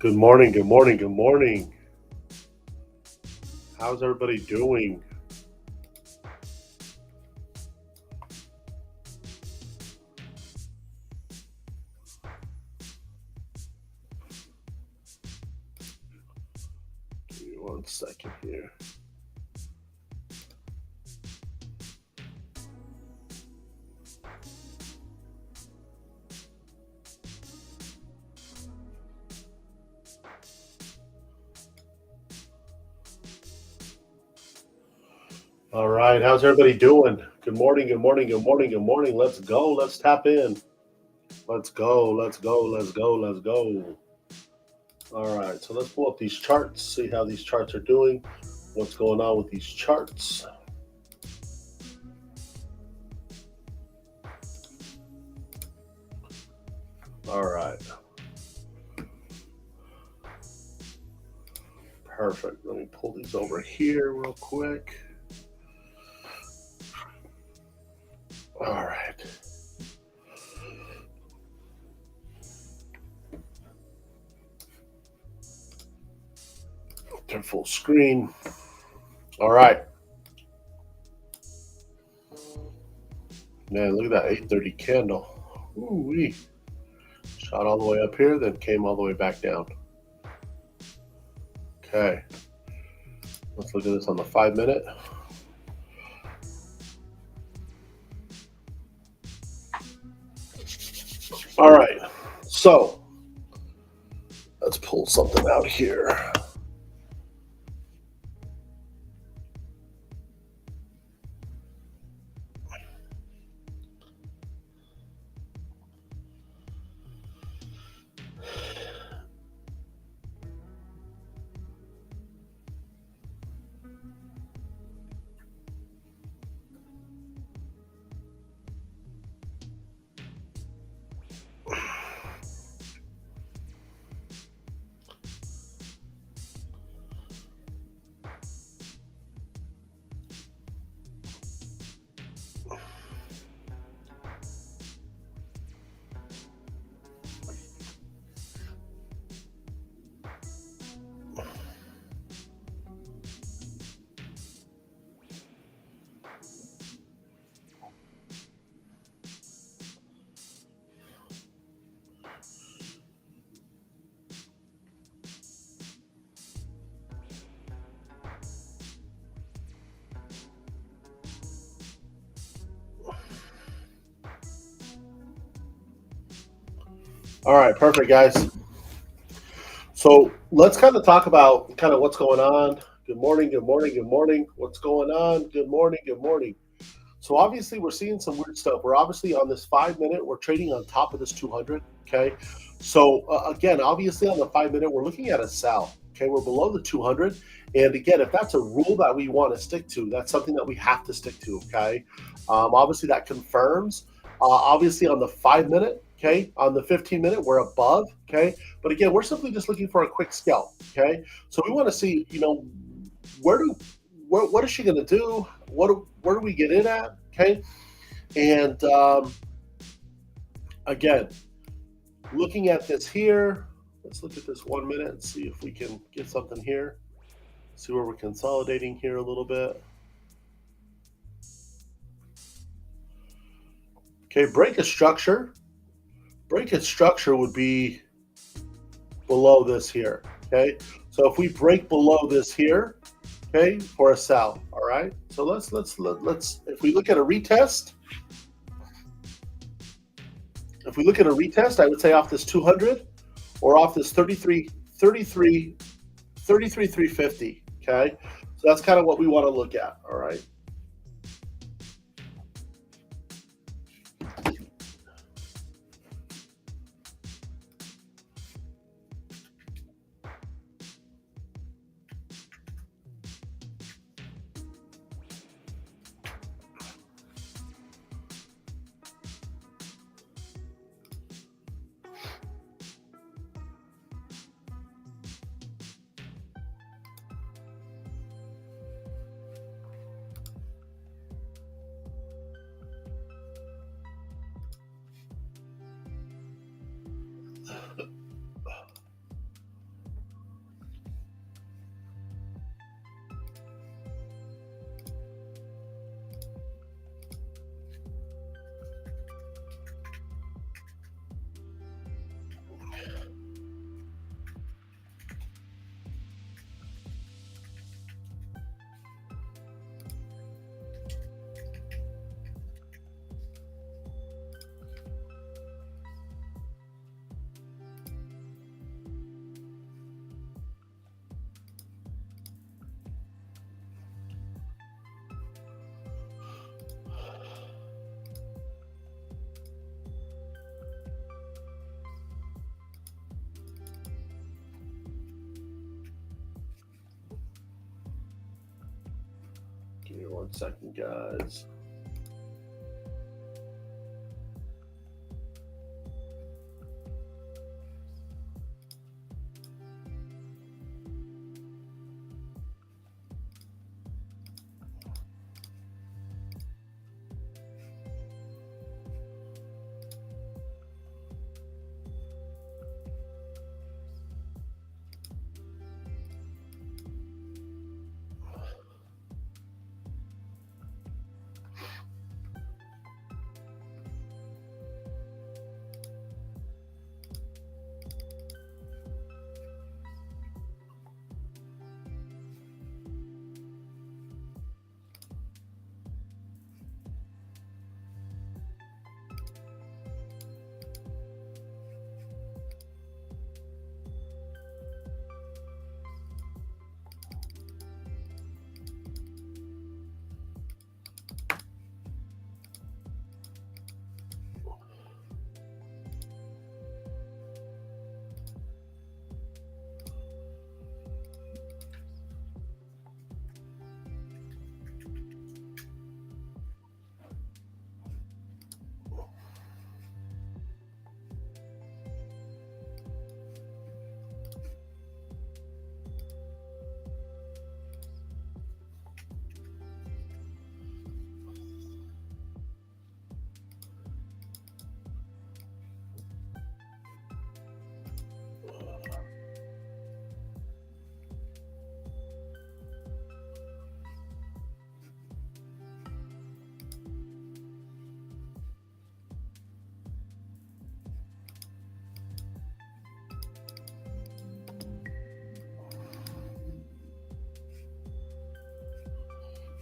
Good morning, good morning, good morning. How's everybody doing? Give me 1 second here. All right, how's everybody doing? Good morning, good morning, good morning, good morning. Let's go, let's tap in. Let's go, let's go, let's go, let's go. All right, so let's pull up these charts, see how these charts are doing, what's going on with these charts. All right. Perfect. Let me pull these over here real quick. All right. Turn full screen. All right. Man, look at that 830 candle. Ooh-wee. Shot all the way up here, then came all the way back down. Okay. Let's look at this on the 5-minute. All right. So let's pull something out here. All right, perfect, guys. So let's kind of talk about kind of what's going on. Good morning, good morning, good morning. What's going on? Good morning, good morning. So obviously we're seeing some weird stuff. We're obviously on this 5-minute. We're trading on top of this 200. Okay. So again, obviously on the 5-minute, we're looking at a sell. Okay, we're below the 200. And again, if that's a rule that we want to stick to, that's something that we have to stick to. Okay. Obviously that confirms. Obviously on the 5-minute. Okay. On the 15-minute, we're above. Okay. But again, we're simply just looking for a quick scalp. Okay. So we want to see, what is she going to do? Where do we get in at? Okay, and again, looking at this here, let's look at this 1 minute and see if we can get something here. See where we're consolidating here a little bit. Okay, break a structure. Break a structure would be below this here. Okay, so if we break below this here, okay, for a sell. All right. So let's if we look at a retest. If we look at a retest, I would say off this 200 or off this 350. Okay. So that's kind of what we want to look at. All right. here 1 second, guys.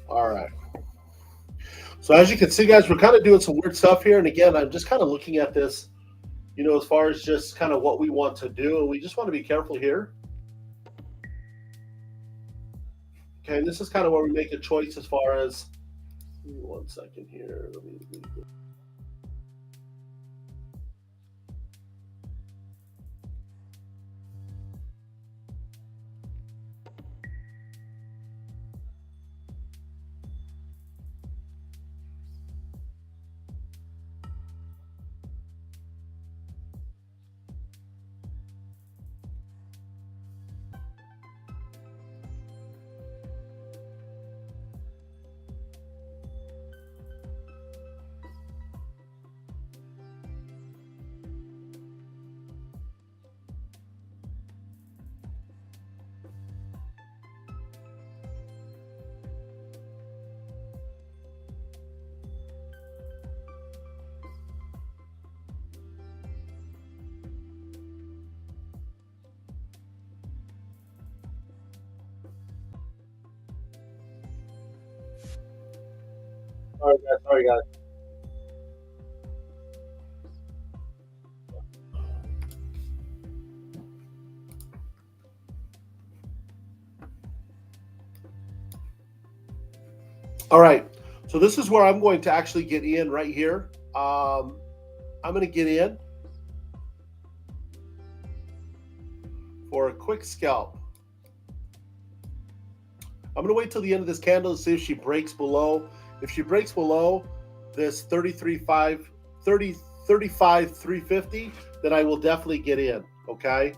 All right. So as you can see, guys, we're kind of doing some weird stuff here. And again, I'm just kind of looking at this, as far as just kind of what we want to do. And we just want to be careful here. Okay, and this is kind of where we make a choice as far as, 1 second here. Let me Sorry, guys. All right. So this is where I'm going to actually get in right here. I'm going to get in for a quick scalp. I'm going to wait till the end of this candle to see if she breaks below. If she breaks below this 35,350, then I will definitely get in, okay?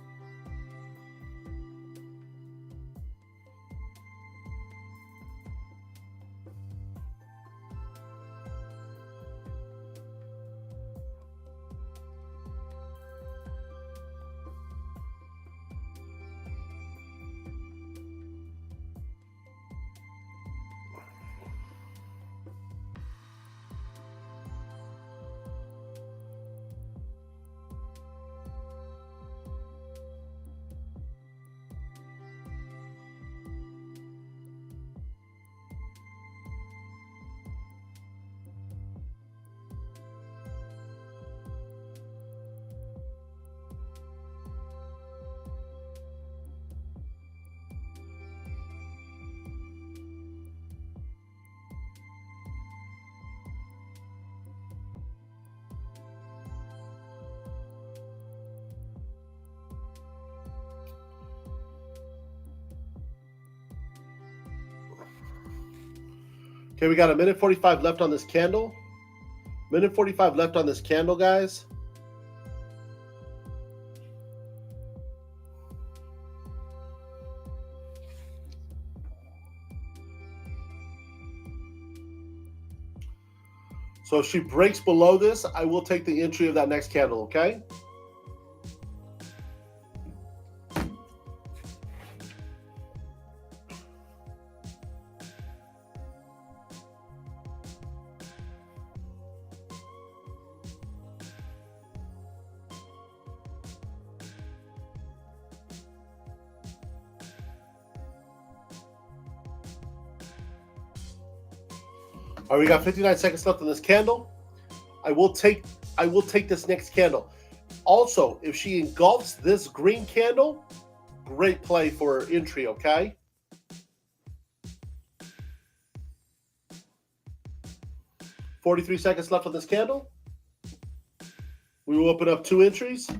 Okay, we got a minute 45 left on this candle. Minute 45 left on this candle, guys. So if she breaks below this, I will take the entry of that next candle, okay? All right, we got 59 seconds left on this candle. I will take this next candle. Also, if she engulfs this green candle, great play for entry, okay? $43 seconds left on this candle. We will open up 2 entries.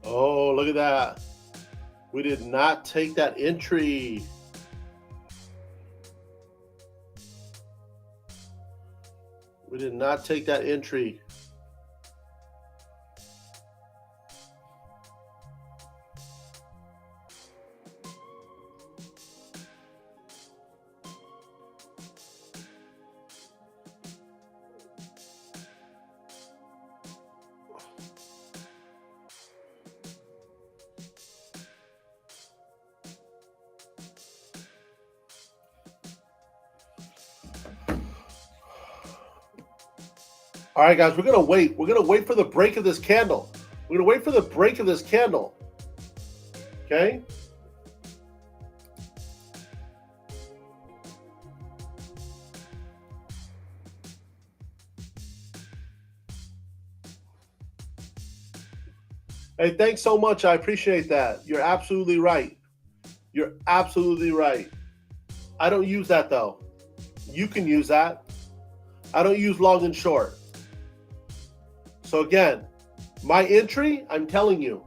Oh, look at that. We did not take that entry. We did not take that entry. All right, guys, we're going to wait. We're going to wait for the break of this candle. We're going to wait for the break of this candle. Okay? Hey, thanks so much. I appreciate that. You're absolutely right. You're absolutely right. I don't use that, though. You can use that. I don't use long and short. So again, my entry, I'm telling you,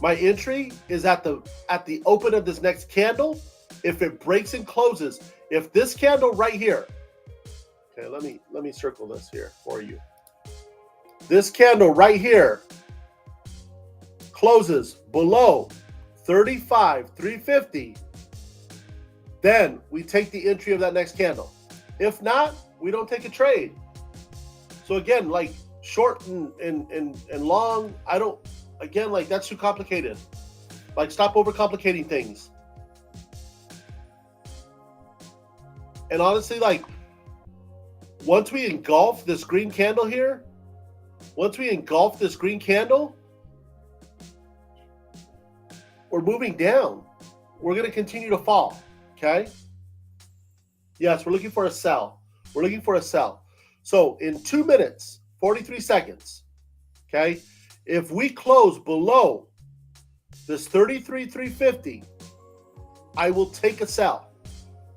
my entry is at the open of this next candle. If it breaks and closes, if this candle right here, okay, let me circle this here for you. This candle right here closes below 35,350, then we take the entry of that next candle. If not, we don't take a trade. So again, like short and long, I don't, again, like that's too complicated. Like stop overcomplicating things. And honestly, like once we engulf this green candle here, we're moving down. We're going to continue to fall, okay? Yes, we're looking for a sell. We're looking for a sell. So in 2 minutes, 43 seconds, okay, if we close below this 33,350, I will take a sell,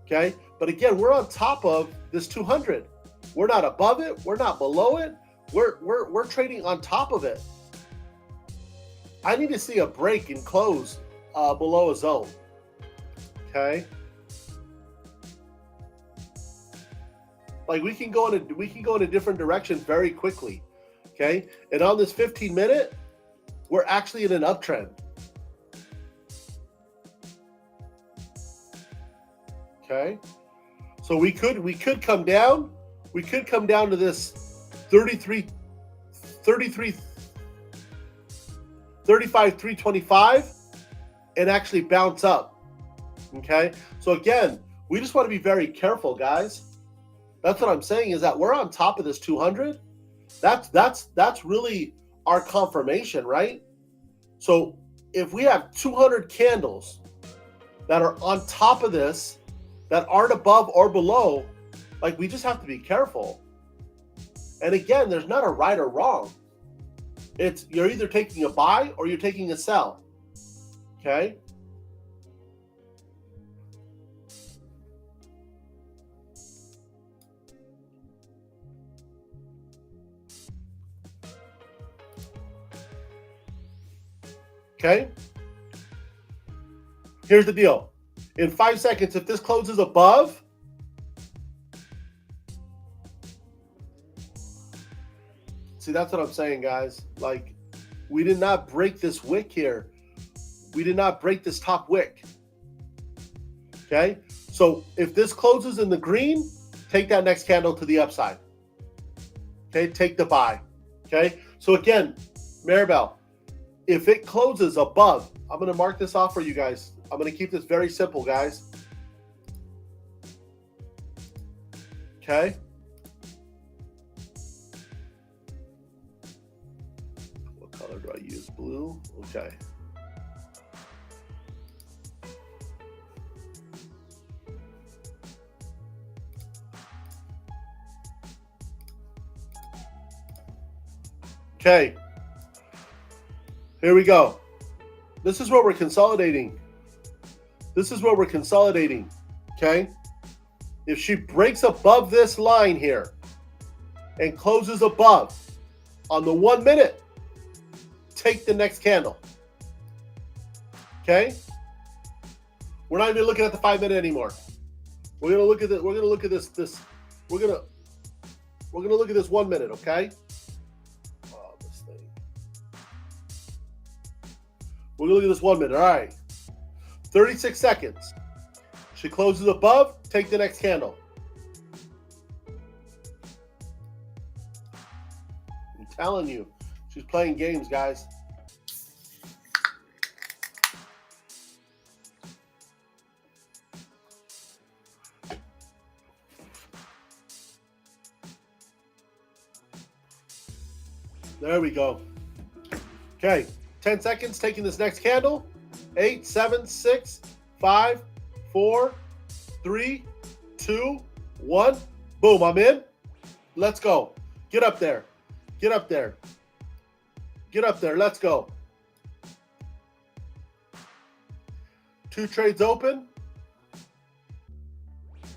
okay? But again, we're on top of this 200. We're not above it. We're not below it. We're trading on top of it. I need to see a break and close below a zone, okay? Like we can go in a different direction very quickly, okay? And on this 15-minute, we're actually in an uptrend. Okay? So we could come down. We could come down to this 35,325 and actually bounce up. Okay? So again, we just want to be very careful, guys. That's what I'm saying, is that we're on top of this 200. That's really our confirmation, right? So if we have 200 candles that are on top of this, that aren't above or below, like, we just have to be careful. And again, there's not a right or wrong. It's, you're either taking a buy or you're taking a sell. Okay? Okay? Here's the deal. In 5 seconds, if this closes above, see, that's what I'm saying, guys. Like, we did not break this wick here. We did not break this top wick. Okay? So if this closes in the green, take that next candle to the upside. Okay? Take the buy. Okay? So again, Maribel, if it closes above, I'm going to mark this off for you guys. I'm going to keep this very simple, guys. Okay? What color do I use? Blue? Okay. Okay. Here we go. This is where we're consolidating. This is where we're consolidating. Okay? If she breaks above this line here and closes above on the 1 minute, take the next candle. Okay? We're not even looking at the 5 minute anymore. We're gonna look at this. We're gonna look at this. We're gonna look at this 1 minute. Okay? Oh, this thing. We're gonna look at this 1 minute. All right. 36 seconds. She closes above. Take the next candle. I'm telling you, she's playing games, guys. There we go. Okay, 10 seconds, taking this next candle. 8, 7, 6, 5, 4, 3, 2, 1. Boom, I'm in. Let's go. Get up there. Get up there. Get up there. Let's go. 2 trades open.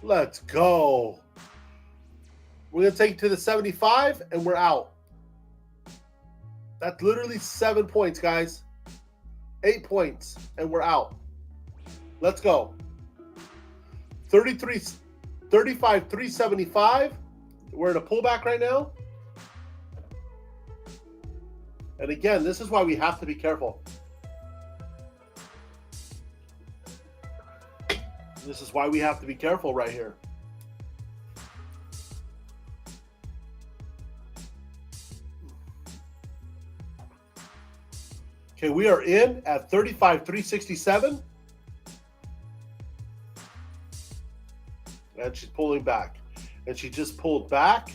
Let's go. We're going to take it to the 75 and we're out. That's literally 7 points, guys. 8 points and we're out. Let's go. 35, 375. We're in a pullback right now. And again, this is why we have to be careful. This is why we have to be careful right here. Okay, we are in at 35, 367. And she's pulling back. And she just pulled back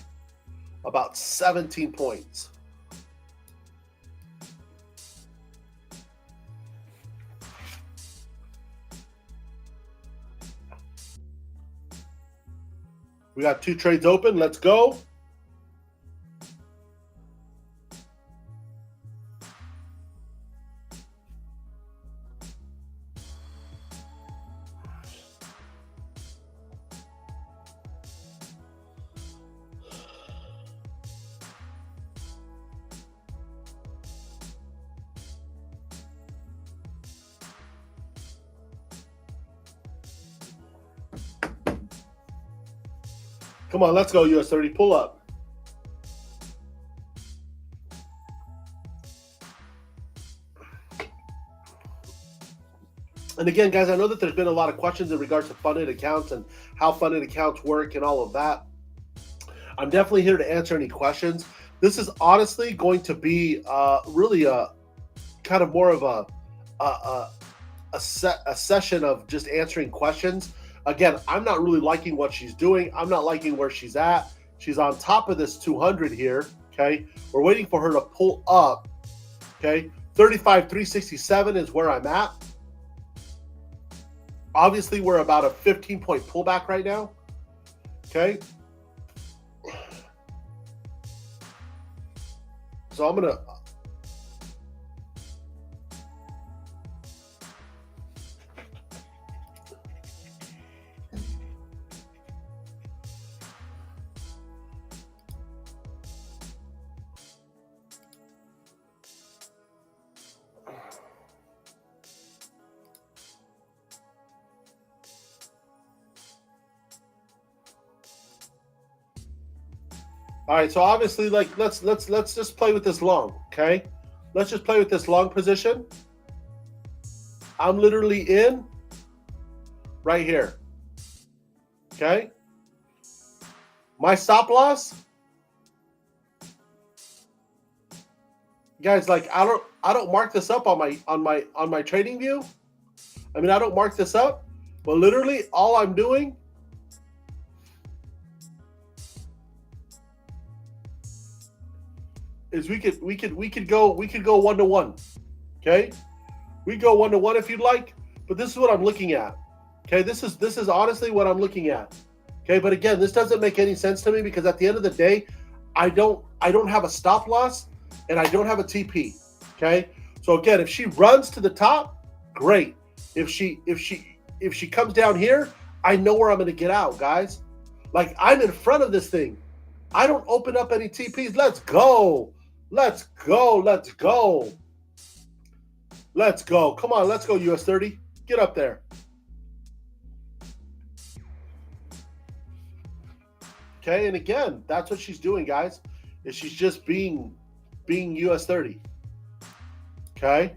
about 17 points. We got 2 trades open. Let's go. Come on, let's go, US30. Pull up. And again, guys, I know that there's been a lot of questions in regards to funded accounts and how funded accounts work and all of that. I'm definitely here to answer any questions. This is honestly going to be really a kind of more of a session of just answering questions. Again, I'm not really liking what she's doing. I'm not liking where she's at. She's on top of this 200 here, okay? We're waiting for her to pull up, okay? 35,367 is where I'm at. Obviously, we're about a 15-point pullback right now, okay? So I'm going to... All right, so obviously, like let's just play with this long, okay? Let's just play with this long position. I'm literally in right here, okay? My stop loss, guys. Like I don't mark this up on my trading view. I mean, I don't mark this up, but literally all I'm doing is we could go 1-to-1, okay? We go 1-to-1 if you'd like, but this is what I'm looking at, okay? This is honestly what I'm looking at, okay? But again, this doesn't make any sense to me because at the end of the day, I don't have a stop loss and I don't have a TP, okay? So again, if she runs to the top, great. If she comes down here, I know where I'm going to get out, guys. Like I'm in front of this thing. I don't open up any TPs. Let's go. Let's go. Let's go. Let's go. Come on, let's go, US30. Get up there. Okay, and again, that's what she's doing, guys. Is she's just being US30. Okay?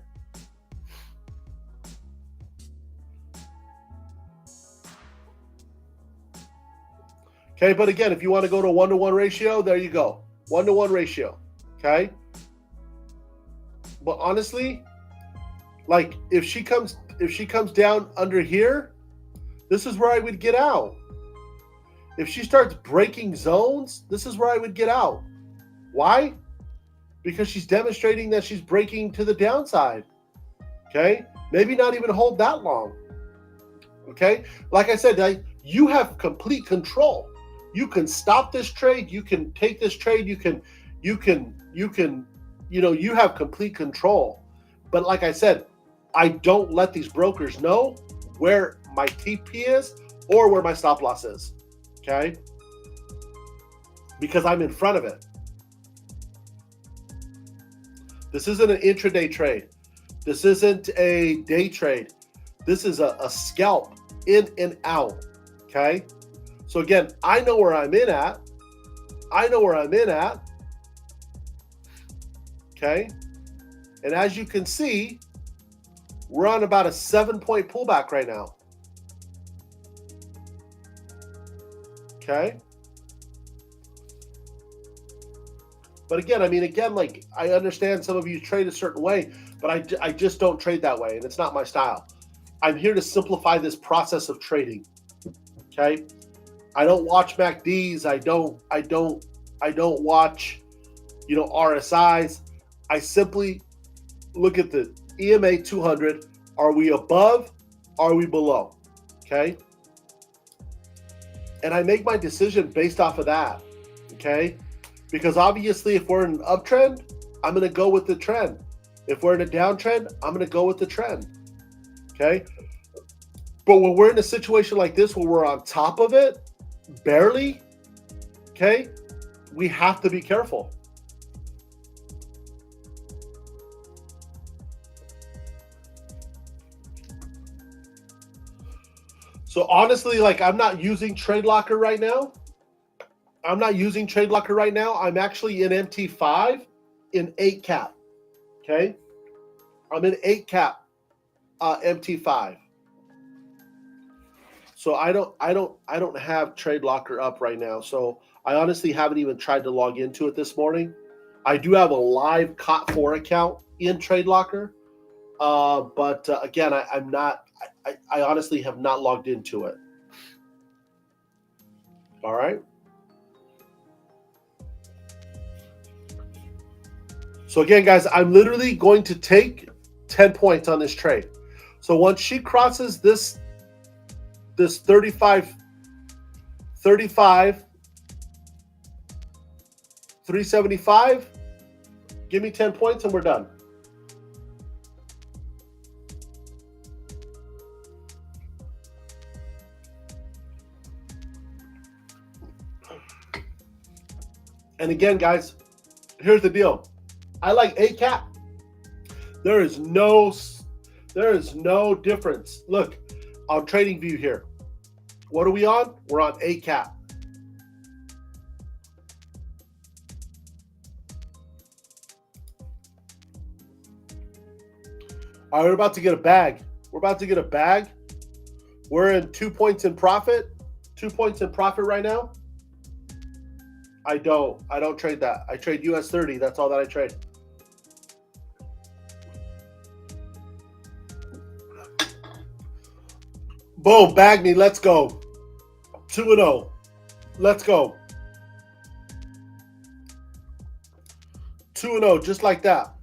Okay, but again, if you want to go to 1-to-1 ratio, there you go. 1-to-1 ratio. Okay? But honestly, like if she comes down under here, this is where I would get out. If she starts breaking zones, this is where I would get out. Why? Because she's demonstrating that she's breaking to the downside. Okay? Maybe not even hold that long. Okay? Like I said, you have complete control. You can stop this trade. You can take this trade. You have complete control. But like I said, I don't let these brokers know where my TP is or where my stop loss is. Okay? Because I'm in front of it. This isn't an intraday trade. This isn't a day trade. This is a scalp in and out. Okay? So again, I know where I'm in at. Okay? And as you can see, we're on about a 7-point pullback right now. Okay? But again, like I understand some of you trade a certain way, but I just don't trade that way, and it's not my style. I'm here to simplify this process of trading. Okay? I don't watch MACDs. I don't watch, RSIs. I simply look at the EMA 200. Are we above? Are we below? Okay? And I make my decision based off of that. Okay? Because obviously, if we're in an uptrend, I'm going to go with the trend. If we're in a downtrend, I'm going to go with the trend. Okay? But when we're in a situation like this where we're on top of it, barely, okay, we have to be careful. So honestly, like I'm not using Trade Locker right now. I'm actually in MT5 in 8 cap. Okay? I'm in 8 cap MT5. So I don't have Trade Locker up right now. So I honestly haven't even tried to log into it this morning. I do have a live COT4 account in Trade Locker. But again, I honestly have not logged into it. All right. So again, guys, I'm literally going to take 10 points on this trade. So once she crosses this 35, 375, give me 10 points and we're done. And again, guys, here's the deal. I like A cap. There is no difference. Look, on TradingView here. What are we on? We're on A cap. All right, we're about to get a bag. We're about to get a bag. We're in 2 points in profit. 2 points in profit right now. I don't trade that. I trade US30. That's all that I trade. Boom, bag me. Let's go. 2-0. Let's go. 2-0, just like that.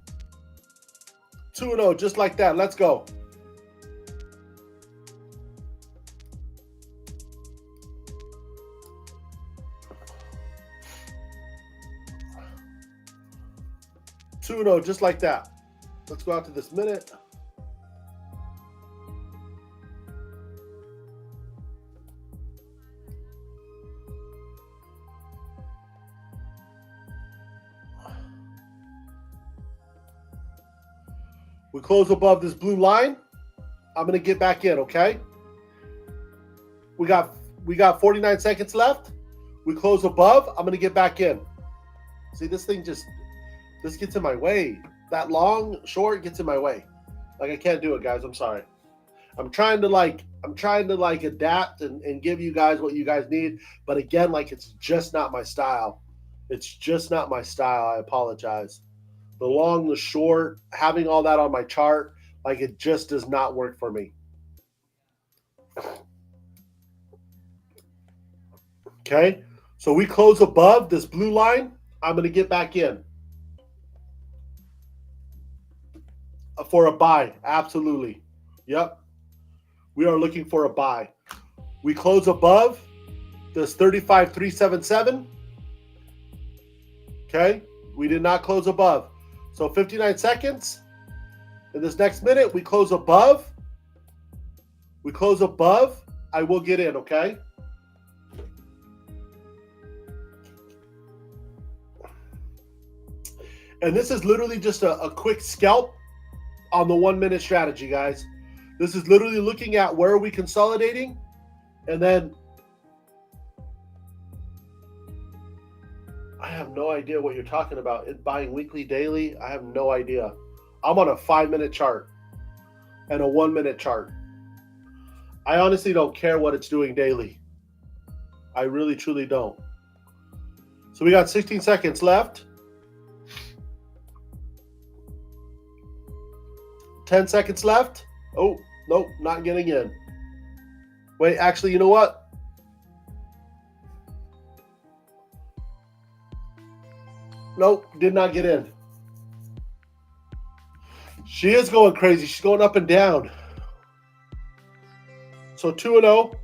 2-0, just like that. Let's go. Just like that. Let's go out to this minute. We close above this blue line. I'm going to get back in, okay? We got 49 seconds left. We close above. I'm going to get back in. See, this gets in my way. That long, short gets in my way. Like, I can't do it, guys. I'm sorry. I'm trying to adapt and give you guys what you guys need. But again, like, it's just not my style. It's just not my style. I apologize. The long, the short, having all that on my chart, like, it just does not work for me. Okay, so we close above this blue line. I'm going to get back in for a buy. Absolutely. Yep. We are looking for a buy. We close above this 35,377. Okay, we did not close above. So 59 seconds. In this next minute, we close above. We close above. I will get in, okay? And this is literally just a quick scalp on the 1 minute strategy, guys. This is literally looking at where are we consolidating, and then I have no idea what you're talking about. Buying weekly, daily, I have no idea. I'm on a 5-minute chart and a 1 minute chart. I honestly don't care what it's doing daily. I really, truly don't. So we got 16 seconds left. 10 seconds left. Oh, nope, not getting in. Wait, actually, you know what? Nope, did not get in. She is going crazy. She's going up and down. So 2-0.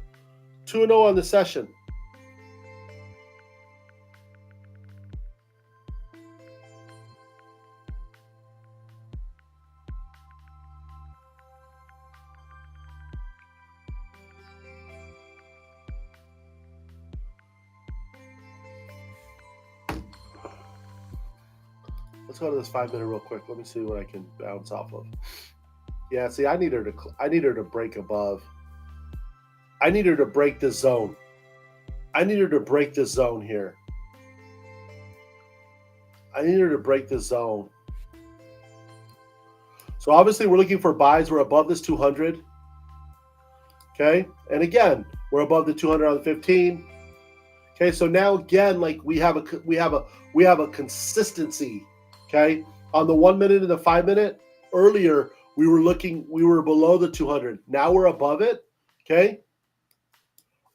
2-0 on the session. Let's go to this 5 minute real quick. Let me see what I can bounce off of. Yeah, see, I need her to break above. I need her to break this zone. I need her to break this zone here. I need her to break this zone. So obviously we're looking for buys. We're above this 200. Okay, and again, we're above the 200 on the 15. Okay, so now again, like we have a consistency. Okay, on the 1 minute and the 5 minute, earlier we were below the 200. Now we're above it. Okay,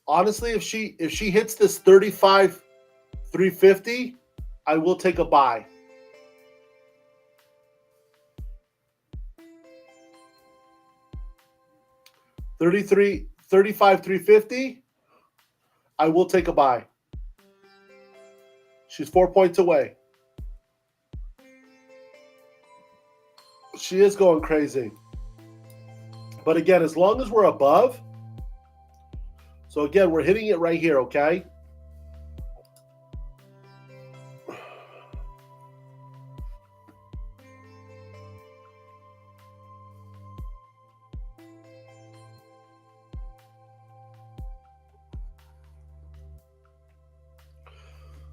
Honestly, if she hits this 35,350, I will take a buy. $35,350, I will take a buy. She's 4 points away. She is going crazy. But again, as long as we're above, so again, we're hitting it right here, okay?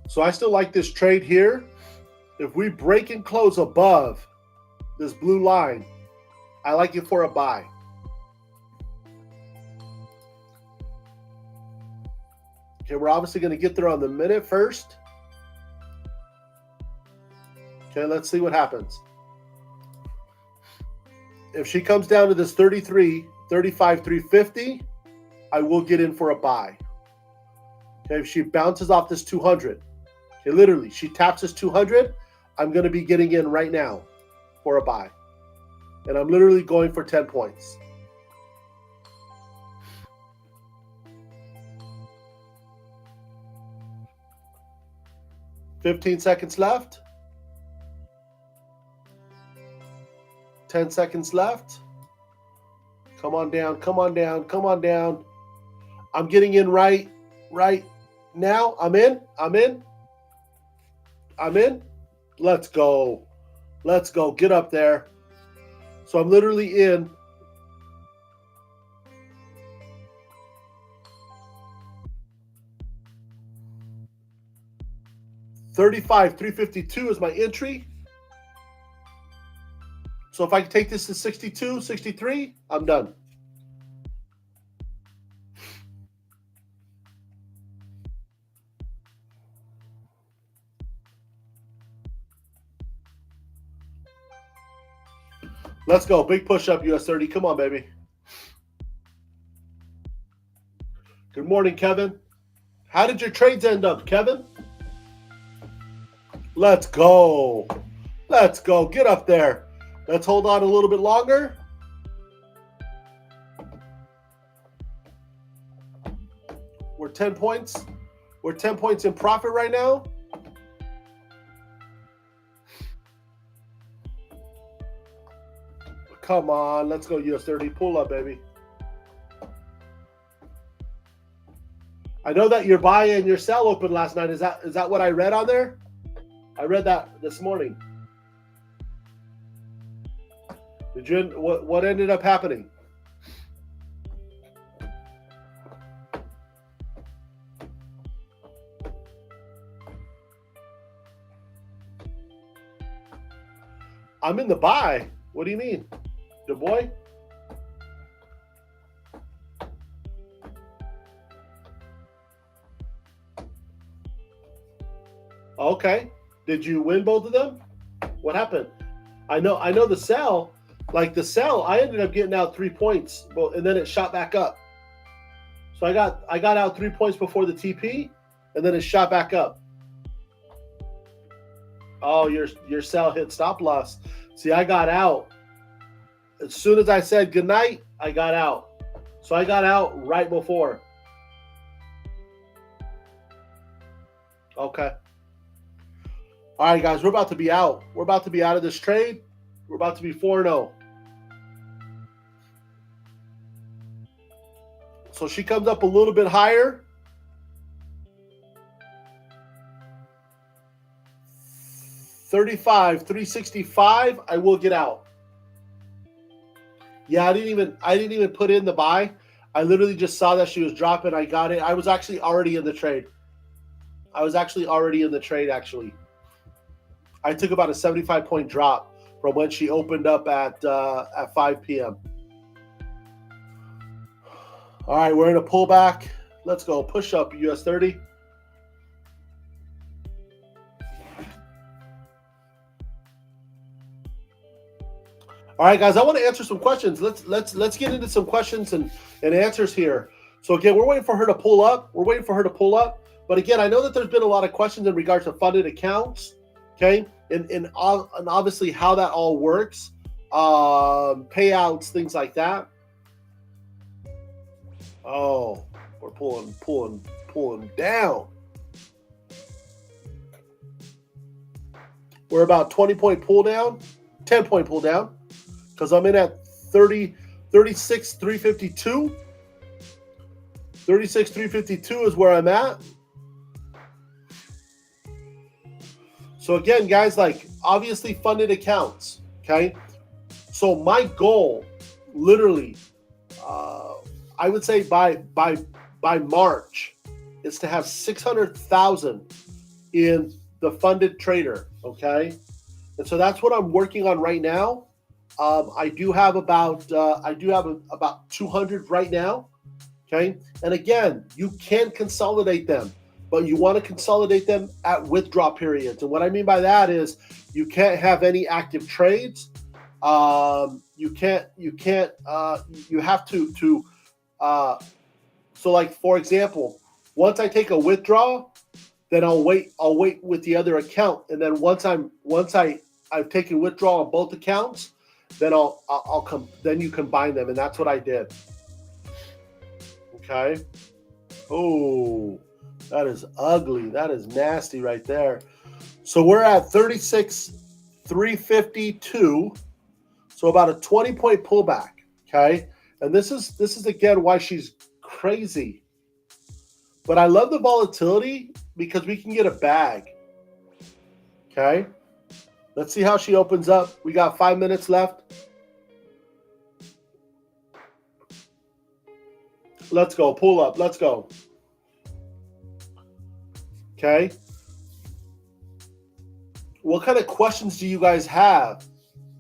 So I still like this trade here. If we break and close above this blue line, I like it for a buy. Okay, we're obviously going to get there on the minute first. Okay, let's see what happens. If she comes down to this 35,350, I will get in for a buy. Okay, if she bounces off this 200, okay, literally, she taps this 200, I'm going to be getting in right now for a buy. And I'm literally going for 10 points. $15 seconds left. 10 seconds left. Come on down, come on down, come on down. I'm getting in right now. I'm in. Let's go. Let's go. Get up there. So I'm literally in. $35,352 is my entry. So if I can take this to 62, 63, I'm done. Let's go. Big push up, US30. Come on, baby. Good morning, Kevin. How did your trades end up, Kevin? Let's go. Let's go. Get up there. Let's hold on a little bit longer. We're 10 points. We're 10 points in profit right now. Come on. Let's go, US30. Pull up, baby. I know that your buy and your sell opened last night. Is that what I read on there? I read that this morning. Did you? What ended up happening? I'm in the buy. What do you mean, the boy? Okay. Did you win both of them? What happened? I know the sell. Like the sell, I ended up getting out 3 points, and then it shot back up. So I got out 3 points before the TP, and then it shot back up. Oh, your sell hit stop loss. See, I got out. As soon as I said goodnight, I got out. So I got out right before. Okay. All right, guys, we're about to be out. We're about to be out of this trade. We're about to be 4-0. So she comes up a little bit higher. $35,365. I will get out. Yeah, I didn't even put in the buy. I literally just saw that she was dropping. I got it. I was actually already in the trade. Actually. I took about a 75-point drop from when she opened up at 5 p.m. All right, we're in a pullback. Let's go. Push up, US30. All right, guys, I want to answer some questions. Let's get into some questions and answers here. So again, we're waiting for her to pull up. We're waiting for her to pull up. But again, I know that there's been a lot of questions in regards to funded accounts, okay, and obviously how that all works, payouts, things like that. Oh, we're pulling down. We're about 20-point pull down, 10-point pull down, because I'm in at 36,352. 36,352 is where I'm at. So again, guys, like obviously funded accounts, okay? So my goal, literally, I would say by March, is to have 600,000 in the funded trader, okay? And so that's what I'm working on right now. I do have about 200 right now, okay? And again, you can consolidate them, but you want to consolidate them at withdrawal periods. And what I mean by that is you can't have any active trades. You have to so like for example, once I take a withdrawal, then I'll wait with the other account, and then once I've taken withdrawal on both accounts, then then you combine them, and that's what I did. Okay. Oh, that is ugly. That is nasty right there. So we're at 36,352. So about a 20-point pullback. Okay. And this is again why she's crazy. But I love the volatility because we can get a bag. Okay. Let's see how she opens up. We got 5 minutes left. Let's go. Pull up. Let's go. Okay. What kind of questions do you guys have?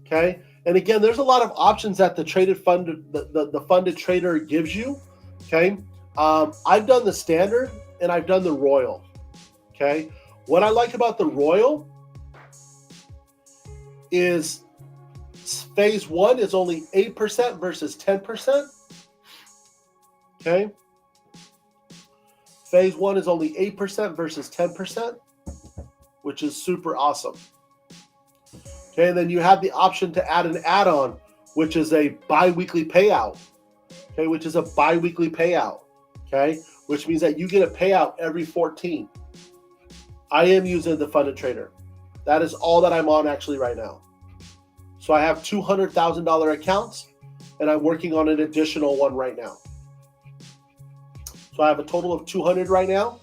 Okay. And again, there's a lot of options that the funded trader gives you. Okay. I've done the standard and I've done the royal. Okay. What I like about the royal is phase one is only 8% versus 10%. Okay. Phase one is only 8% versus 10%, which is super awesome. Okay, and then you have the option to add an add-on, which is a bi-weekly payout. Okay, which is a bi-weekly payout. Okay, which means that you get a payout every 14. I am using the funded trader. That is all that I'm on actually right now. So I have $200,000 accounts, and I'm working on an additional one right now. So I have a total of 200 right now,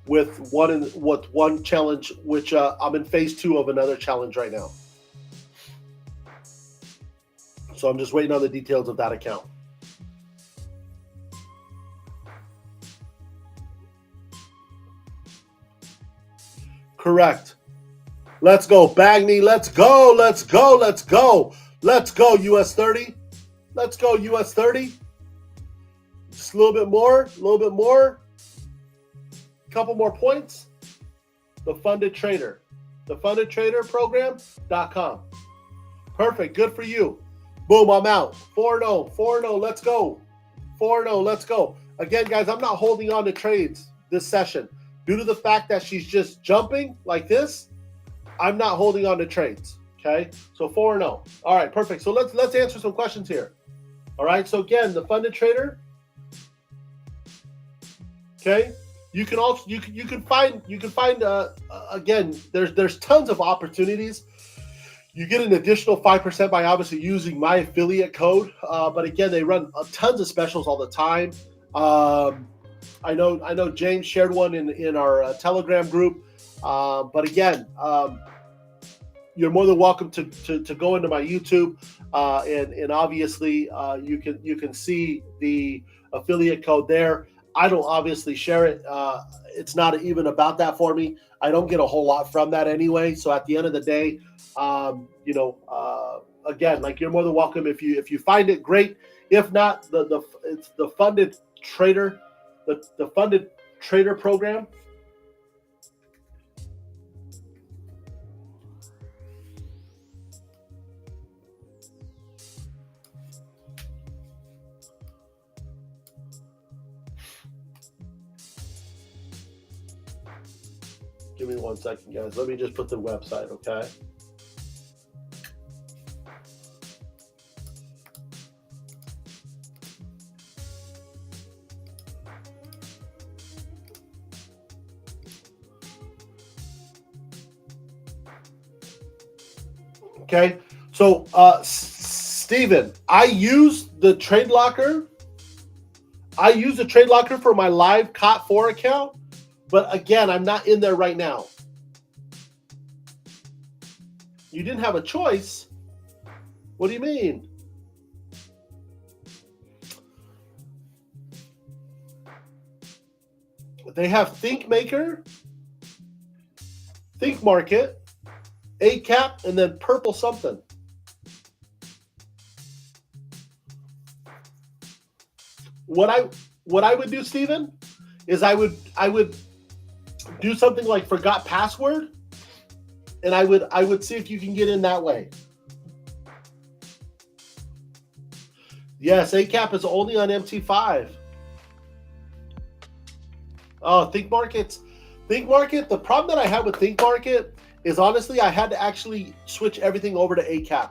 with one challenge, which I'm in phase 2 of another challenge right now. So I'm just waiting on the details of that account. Correct. Let's go, Bagney. Let's go. Let's go. Let's go. Let's go, US30. Let's go, US30. Just a little bit more. A little bit more. Couple more points. The funded trader. The funded trader program.com. Perfect. Good for you. Boom. I'm out. 4-0. 4-0. Let's go. 4-0. Let's go. Again, guys, I'm not holding on to trades this session. Due to the fact that she's just jumping like this, I'm not holding on to trades. Okay. So 4-0. All right. Perfect. So let's answer some questions here. All right. So again, the funded trader. Okay. You can also you can find again, there's tons of opportunities. You get an additional 5% by obviously using my affiliate code. But again, they run tons of specials all the time. I know James shared one in our Telegram group. But again, you're more than welcome to go into my YouTube, and obviously you can see the affiliate code there. I don't obviously share it. It's not even about that for me. I don't get a whole lot from that anyway. So at the end of the day, again, like you're more than welcome if you find it, great. If not, it's the funded trader, the funded trader program. Give me 1 second, guys. Let me just put the website, okay? Okay, so Steven, I use the trade locker. I use the trade locker for my live COT4 account, but again, I'm not in there right now. You didn't have a choice? What do you mean? They have Think Maker, Think Market, ACAP, and then purple something. What I would do, Steven, is I would do something like forgot password, and I would see if you can get in that way. Yes, ACAP is only on MT5. Oh, Think Market. The problem that I have with Think Market is honestly I had to actually switch everything over to ACAP,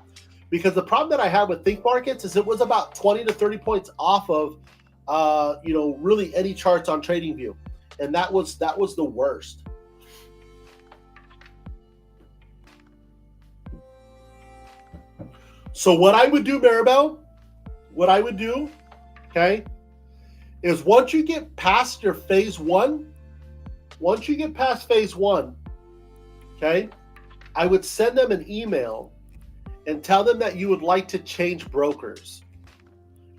because the problem that I had with Think Markets is it was about 20 to 30 points off of really any charts on TradingView, and that was the worst. So what I would do, Maribel, okay, is once you get past your phase one, okay, I would send them an email and tell them that you would like to change brokers,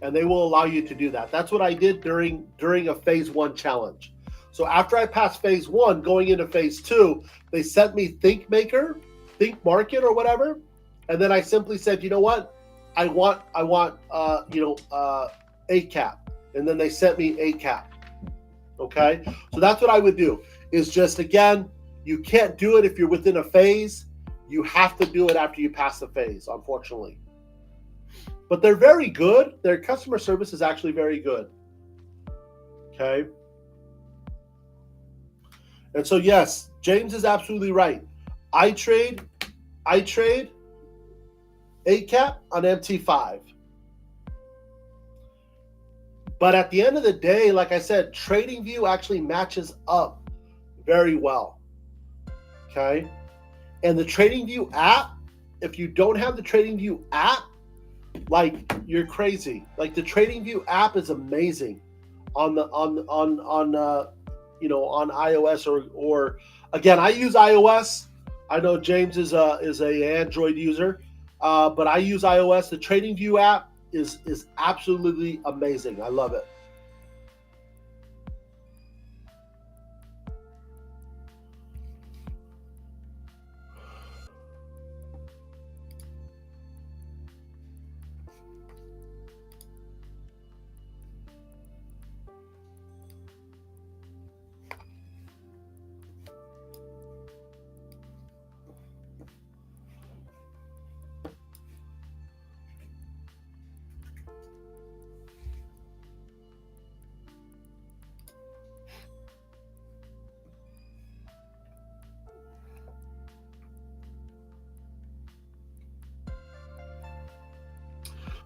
and they will allow you to do that. That's what I did during a phase one challenge. So after I passed phase one, going into phase two, they sent me Think Maker, Think Market, or whatever, and then I simply said, you know what, I want ACAP, and then they sent me ACAP. Okay, so that's what I would do. Is just, again, you can't do it if you're within a phase. You have to do it after you pass the phase, unfortunately. But they're very good. Their customer service is actually very good. Okay. And so, yes, James is absolutely right. I trade ACAP on MT5. But at the end of the day, like I said, TradingView actually matches up very well. Okay. And the TradingView app, if you don't have the TradingView app, like, you're crazy. Like, the TradingView app is amazing on iOS or again, I use iOS. I know James is a Android user, but I use iOS. The TradingView app is absolutely amazing. I love it.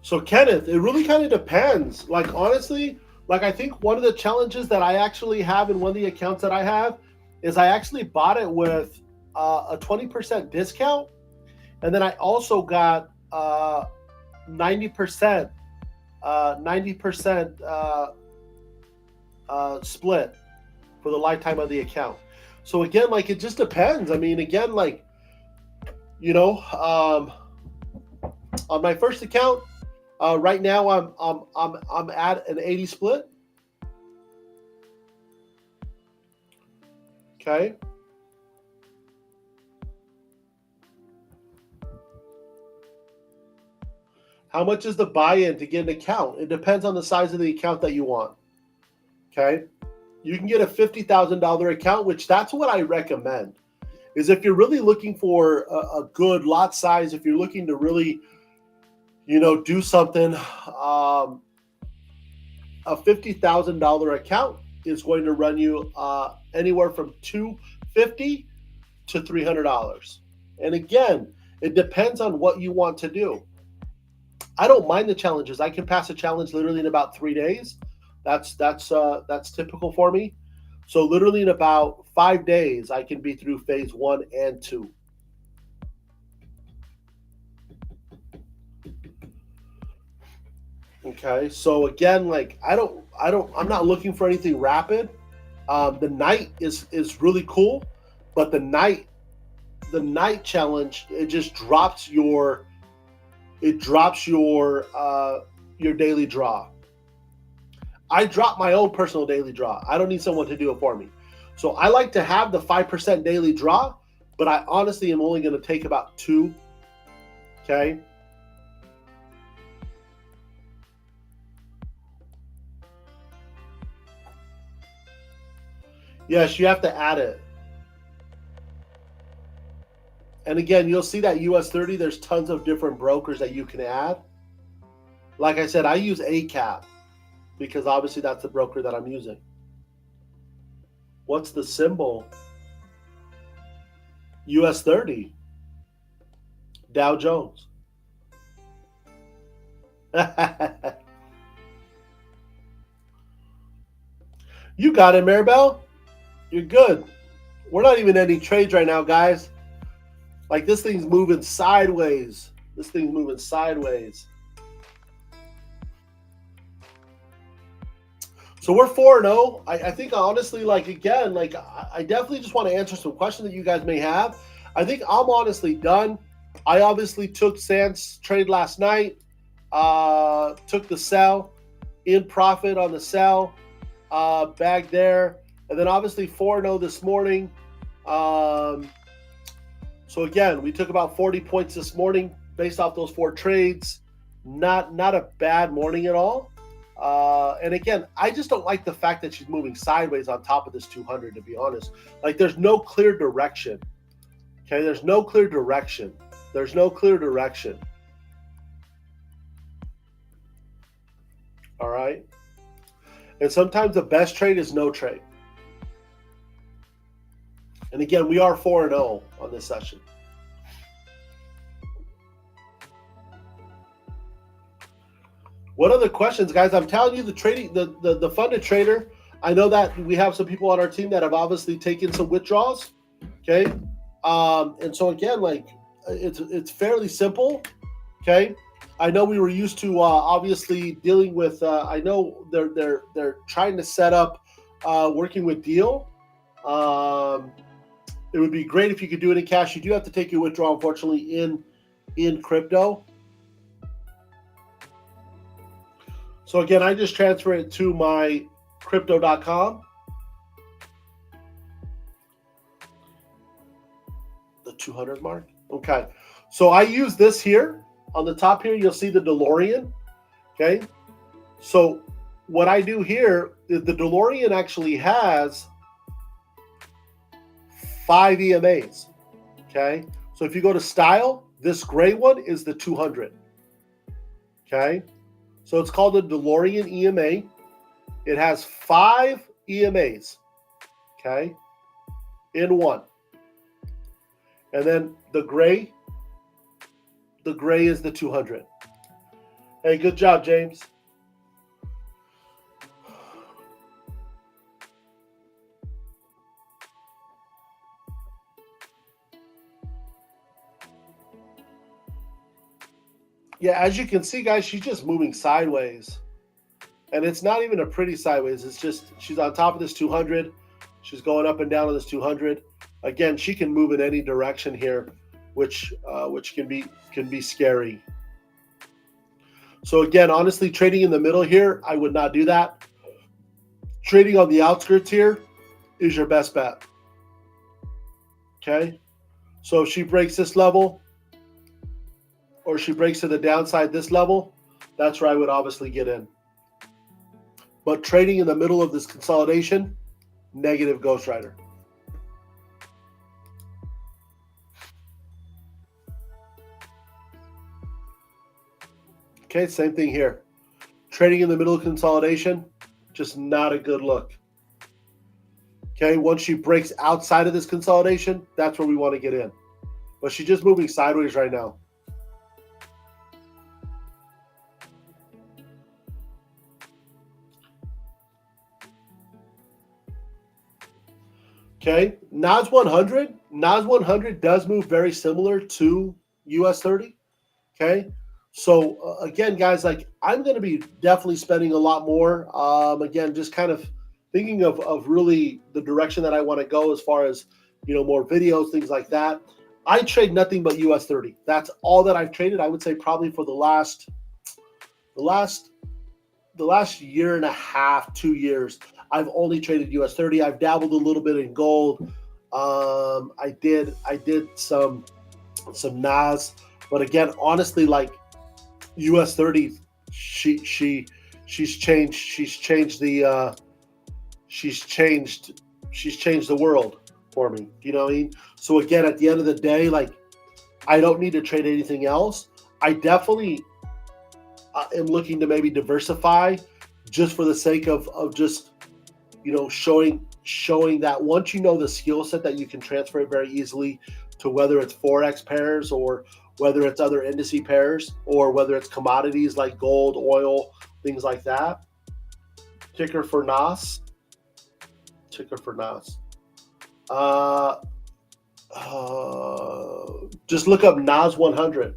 So Kenneth, it really kind of depends. Like, honestly, like, I think one of the challenges that I actually have in one of the accounts that I have is I actually bought it with a 20% discount, and then I also got 90% split for the lifetime of the account. So again, like, it just depends. I mean, again, like, on my first account. Right now, I'm at an 80 split. Okay. How much is the buy-in to get an account? It depends on the size of the account that you want. Okay. You can get a $50,000 account, which that's what I recommend. Is if you're really looking for a good lot size, if you're looking to really do something, a $50,000 account is going to run you anywhere from $250 to $300. And again, it depends on what you want to do. I don't mind the challenges. I can pass a challenge literally in about 3 days. That's typical for me. So literally in about 5 days, I can be through phase 1 and 2. Okay, so again, like I'm not looking for anything rapid. The night is really cool, but the night challenge, it just drops your daily draw. I drop my own personal daily draw. I don't need someone to do it for me. So I like to have the 5% daily draw, but I honestly am only going to take about 2. Okay. Yes, you have to add it. And again, you'll see that US30, there's tons of different brokers that you can add. Like I said, I use ACAP because obviously that's the broker that I'm using. What's the symbol? US30. Dow Jones. You got it, Maribel. You're good. We're not even ending trades right now, guys. Like, this thing's moving sideways. This thing's moving sideways. So we're 4-0. I think honestly, like, again, like, I definitely just want to answer some questions that you guys may have. I think I'm honestly done. I obviously took Sand's trade last night. Took the sell, in profit on the sell, bag there. And then obviously 4-0 this morning. So again, we took about 40 points this morning based off those 4 trades. Not a bad morning at all. And again, I just don't like the fact that she's moving sideways on top of this 200, to be honest. Like, there's no clear direction. Okay, there's no clear direction. There's no clear direction. All right. And sometimes the best trade is no trade. And again, we are 4-0 on this session. What other questions, guys? I'm telling you, the trading, the funded trader, I know that we have some people on our team that have obviously taken some withdrawals. Okay. And so again, like, it's fairly simple. Okay. I know we were used to obviously dealing with. I know they're trying to set up working with Deal. It would be great if you could do it in cash. You do have to take your withdrawal, unfortunately, in crypto. So again, I just transfer it to my crypto.com. The 200 mark. Okay. So I use this here. On the top here, you'll see the DeLorean. Okay. So what I do here is the DeLorean actually has 5 EMAs. Okay. So if you go to style, this gray one is the 200. Okay. So it's called the DeLorean EMA. It has 5 EMAs. Okay. In one. And then the gray is the 200. Hey, good job, James. Yeah, as you can see, guys, she's just moving sideways. And it's not even a pretty sideways. It's just she's on top of this 200. She's going up and down on this 200. Again, she can move in any direction here, which can be scary. So again, honestly, trading in the middle here, I would not do that. Trading on the outskirts here is your best bet. Okay? So if she breaks this level, or she breaks to the downside this level, that's where I would obviously get in. But trading in the middle of this consolidation, negative Ghost Rider. Okay, same thing here. Trading in the middle of consolidation, just not a good look. Okay, once she breaks outside of this consolidation, that's where we want to get in. But she's just moving sideways right now. Okay, NAS 100. NAS 100 does move very similar to US 30. Okay, so again, guys, like I'm going to be definitely spending a lot more. Again, just kind of thinking of really the direction that I want to go as far as more videos, things like that. I trade nothing but US 30. That's all that I've traded. I would say probably for the last year and a half, 2 years, I've only traded US 30. I've dabbled a little bit in gold. I did some NAS, but again, honestly, like US 30, she's changed the world for me. You know what I mean? So again, at the end of the day, like I don't need to trade anything else. I definitely am looking to maybe diversify just for the sake of just showing that once you know the skill set that you can transfer it very easily to whether it's Forex pairs or whether it's other indice pairs or whether it's commodities like gold, oil, things like that. Ticker for NAS. Just look up NAS 100.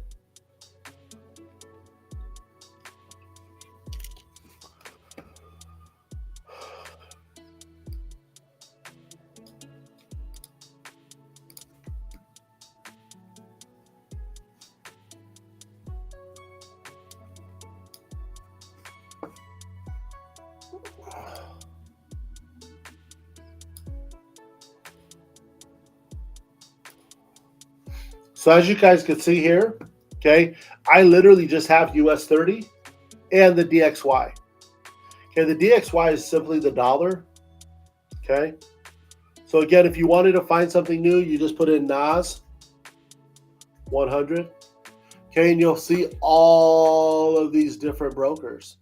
So as you guys can see here, okay, I literally just have US 30 and the DXY. Okay, the DXY is simply the dollar. Okay, so again, if you wanted to find something new, you just put in NAS 100. Okay, and you'll see all of these different brokers.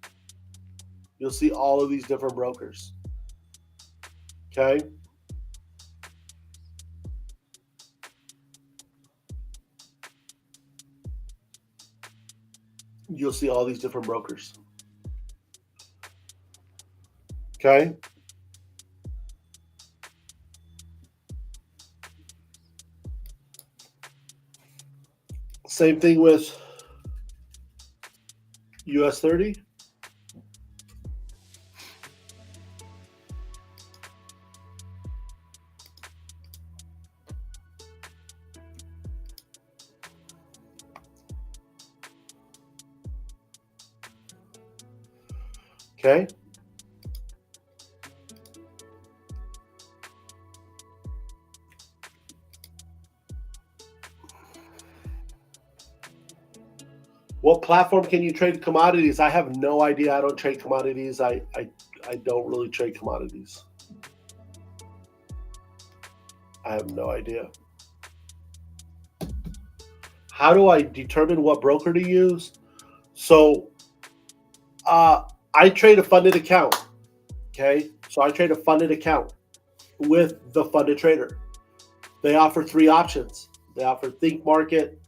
Okay. You'll see all these different brokers. Okay. Same thing with US 30. Okay. What platform can you trade commodities? I have no idea. I don't trade commodities. I don't really trade commodities. I have no idea. How do I determine what broker to use? So I trade a funded account. Okay, so I trade a funded account with the funded trader. They offer 3 options. They offer Think Market,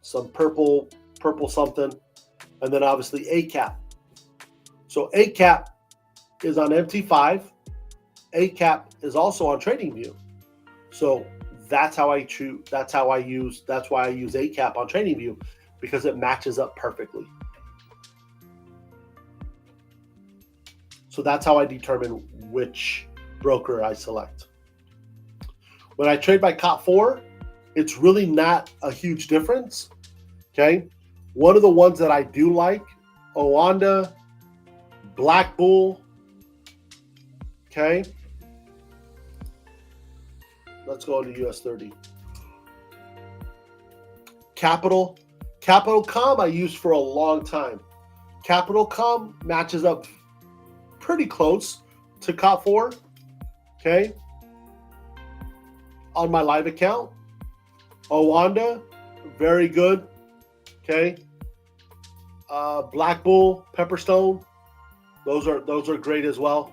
some purple something, and then obviously ACAP. So ACAP is on MT5. ACAP is also on TradingView. So that's why I use ACAP on TradingView, because it matches up perfectly. So that's how I determine which broker I select. When I trade by COP4, it's really not a huge difference. Okay. One of the ones that I do like, Owanda, Black Bull. Okay. Let's go into US 30. Capital Com I used for a long time. Capital Com matches up pretty close to COP4. Okay. On my live account. Owanda, very good. Okay. Black Bull, Pepperstone, those are great as well.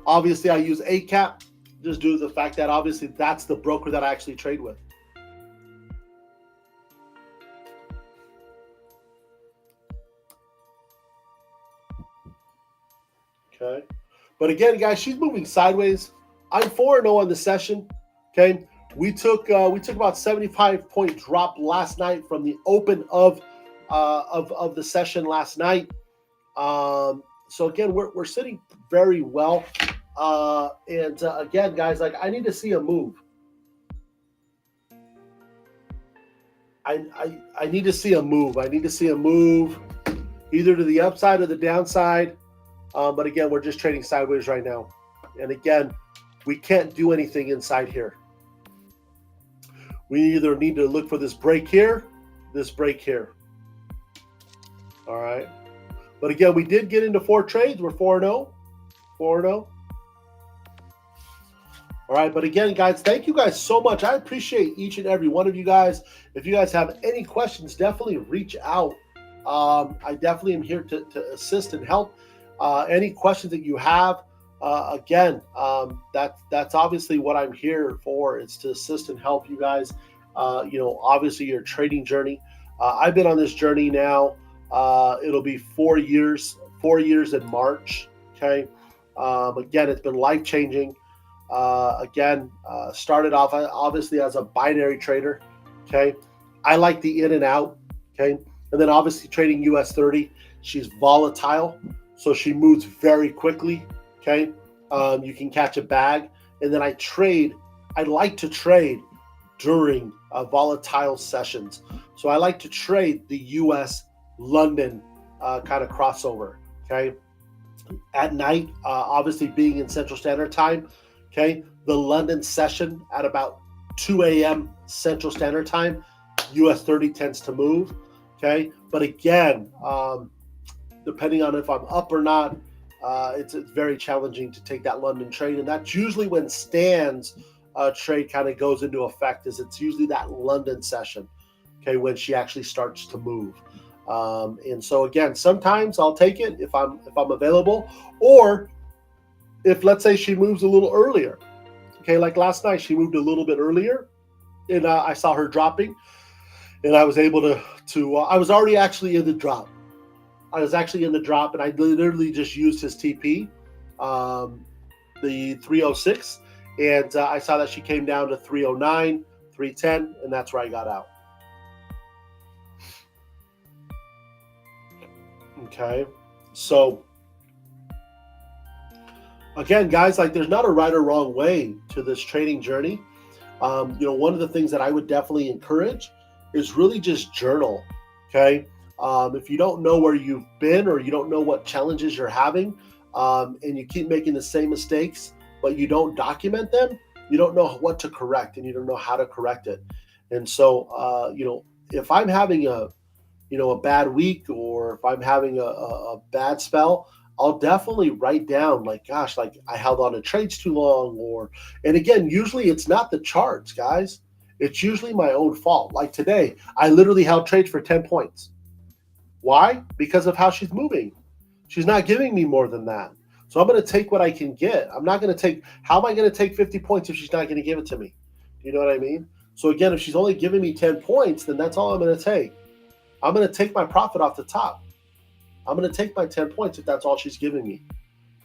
Obviously, I use ACAP just due to the fact that obviously that's the broker that I actually trade with. Okay. But again, guys, she's moving sideways. I'm 4-0 on the session. Okay. We took about 75-point drop last night from the open of the session last night. So again, we're sitting very well. Again, guys, like I need to see a move. I need to see a move. I need to see a move either to the upside or the downside. But again, we're just trading sideways right now. And again, we can't do anything inside here. We either need to look for this break here, this break here. All right. But again, we did get into 4 trades. We're 4-0. 4-0. All right. But again, guys, thank you guys so much. I appreciate each and every one of you guys. If you guys have any questions, definitely reach out. I definitely am here to assist and help. Any questions that you have, again, that's obviously what I'm here for. It's to assist and help you guys. Obviously your trading journey. I've been on this journey now. It'll be 4 years. 4 years in March. Okay. Again, it's been life changing. Started off obviously as a binary trader. Okay. I like the in and out. Okay. And then obviously trading US30. She's volatile. So she moves very quickly, okay? You can catch a bag. And then I like to trade during volatile sessions. So I like to trade the US London kind of crossover, okay? At night, obviously being in Central Standard Time, okay? The London session at about 2 a.m. Central Standard Time, US30 tends to move, okay? But again, depending on if I'm up or not, it's very challenging to take that London trade. And that's usually when Stan's trade kind of goes into effect, is it's usually that London session, okay, when she actually starts to move. And so again, sometimes I'll take it if I'm available, or if let's say she moves a little earlier. Okay, like last night, she moved a little bit earlier, and I saw her dropping, and I was able to I was already actually in the drop. I was actually in the drop, and I literally just used his TP, the 306, and I saw that she came down to 309, 310, and that's where I got out. Okay, so again, guys, like there's not a right or wrong way to this trading journey. One of the things that I would definitely encourage is really just journal. Okay. If you don't know where you've been, or you don't know what challenges you're having, and you keep making the same mistakes, but you don't document them, you don't know what to correct, and you don't know how to correct it. And so, if I'm having a bad week, or if I'm having a bad spell, I'll definitely write down like, gosh, like I held on to trades too long, and again, usually it's not the charts, guys. It's usually my own fault. Like today, I literally held trades for 10 points. Why? Because of how she's moving. She's not giving me more than that. So I'm going to take what I can get. I'm not going to take, how am I going to take 50 points if she's not going to give it to me? Do you know what I mean? So again, if she's only giving me 10 points, then that's all I'm going to take. I'm going to take my profit off the top. I'm going to take my 10 points if that's all she's giving me.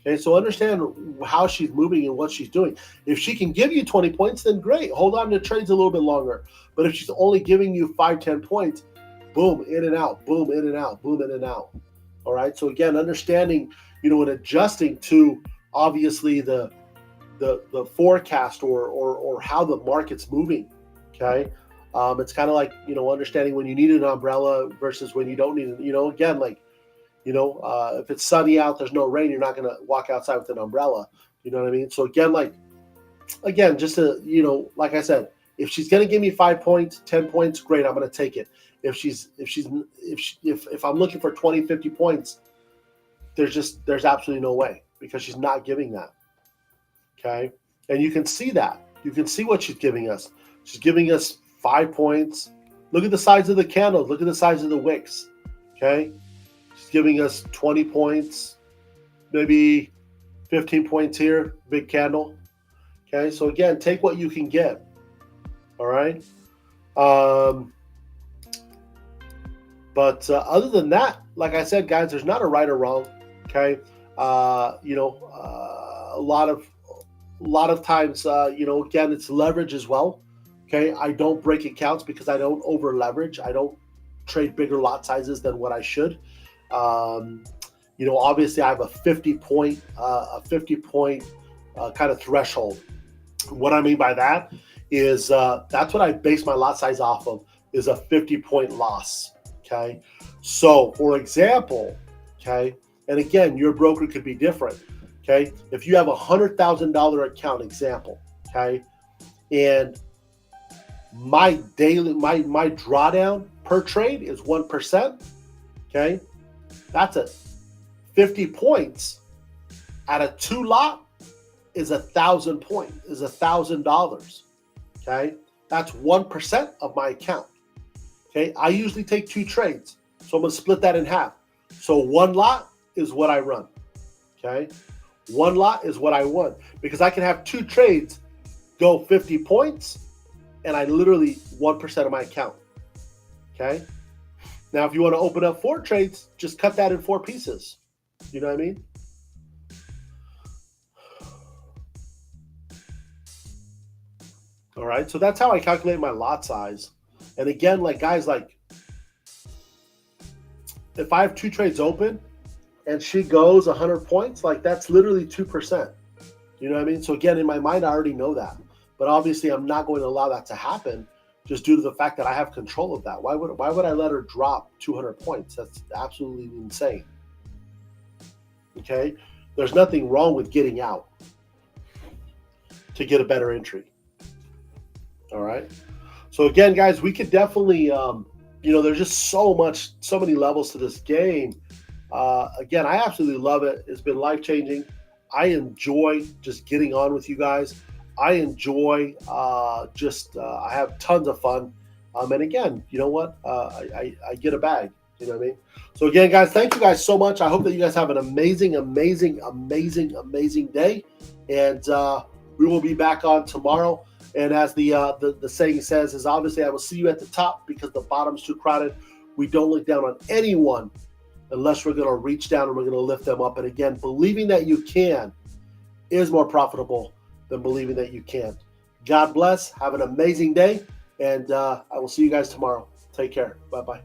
Okay, so understand how she's moving and what she's doing. If she can give you 20 points, then great. Hold on to trades a little bit longer. But if she's only giving you 5, 10 points, boom, in and out, boom, in and out, boom, in and out. All right. So again, understanding, and adjusting to obviously the forecast or how the market's moving. Okay. It's kind of like, understanding when you need an umbrella versus when you don't need it. Again, like, if it's sunny out, there's no rain, you're not going to walk outside with an umbrella. You know what I mean? So again, just to, like I said, if she's going to give me 5 points, 10 points, great, I'm going to take it. If I'm looking for 20, 50 points, there's absolutely no way, because she's not giving that. Okay. And you can see that. You can see what she's giving us. She's giving us 5 points. Look at the size of the candles. Look at the size of the wicks. Okay. She's giving us 20 points, maybe 15 points here, big candle. Okay, so again, take what you can get. All right. But other than that, like I said, guys, there's not a right or wrong. Okay. A lot of times, again, it's leverage as well. Okay. I don't break accounts because I don't over leverage. I don't trade bigger lot sizes than what I should. Obviously I have a 50 point kind of threshold. What I mean by that is that's what I base my lot size off of, is a 50-point loss. Okay. So for example, okay, and again, your broker could be different. Okay. If you have $100,000 account, example, okay, and my drawdown per trade is 1%. Okay. That's it. 50 points at a 2 lot is $1,000. Okay. That's 1% of my account. Okay. I usually take 2 trades. So I'm going to split that in half. So 1 lot is what I run. Okay. 1 lot is what I want, because I can have 2 trades go 50 points and I literally 1% of my account. Okay. Now, if you want to open up 4 trades, just cut that in 4 pieces. You know what I mean? All right. So that's how I calculate my lot size. And again, like guys, like if I have 2 trades open and she goes 100 points, like that's literally 2%. You know what I mean? So again, in my mind, I already know that. But obviously, I'm not going to allow that to happen just due to the fact that I have control of that. Why would I let her drop 200 points? That's absolutely insane. Okay? There's nothing wrong with getting out to get a better entry. All right? So again, guys, we could definitely, there's just so many levels to this game. Again, I absolutely love it. It's been life-changing. I enjoy just getting on with you guys. I enjoy I have tons of fun. And again, you know what? I get a bag. You know what I mean? So again, guys, thank you guys so much. I hope that you guys have an amazing day. And we will be back on tomorrow. And as the saying says, is obviously I will see you at the top, because the bottom's too crowded. We don't look down on anyone unless we're going to reach down and we're going to lift them up. And again, believing that you can is more profitable than believing that you can't. God bless. Have an amazing day. And I will see you guys tomorrow. Take care. Bye-bye.